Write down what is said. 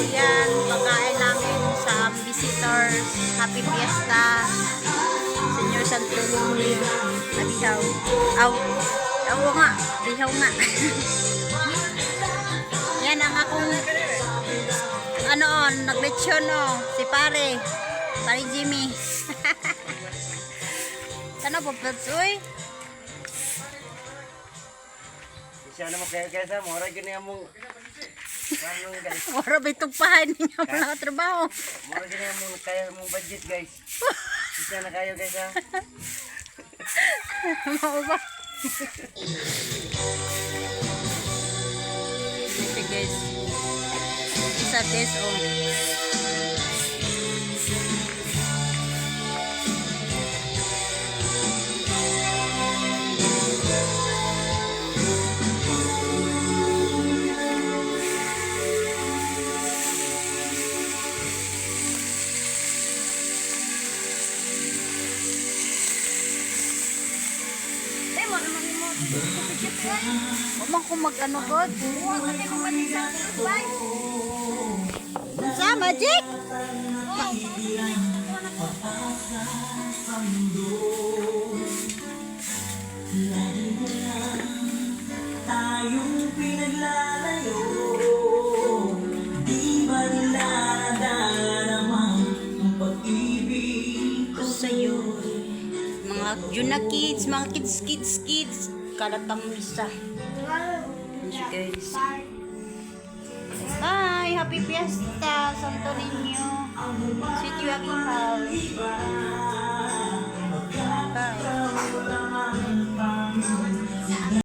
yan, pagkain namin sa visitors. Happy Fiesta. Senior Santo Niño. Nabihaw. Aw. Aw nga. Bihaw nga. Yan ang akong nagletsyon si pare. Pare Jimmy. Sana po uy? Siya naman kaya mura gini among Mura ba itong pahay ninyo pala trabaho? mura gini among kaya mong budget guys. Siya na kayo guys ha. Mau ba? Ito guys. Isa guys Umang ko mag-ano god? Sa magic? Tayong pinaglalayo, di ba nila nadaramang ang pag-ibig ko Sa'yo. Mga Juna kids, mga kids. Kalatang misa. Guys. Bye! Happy Fiesta, Santo Niño. Sweet Joaquin House. Bye.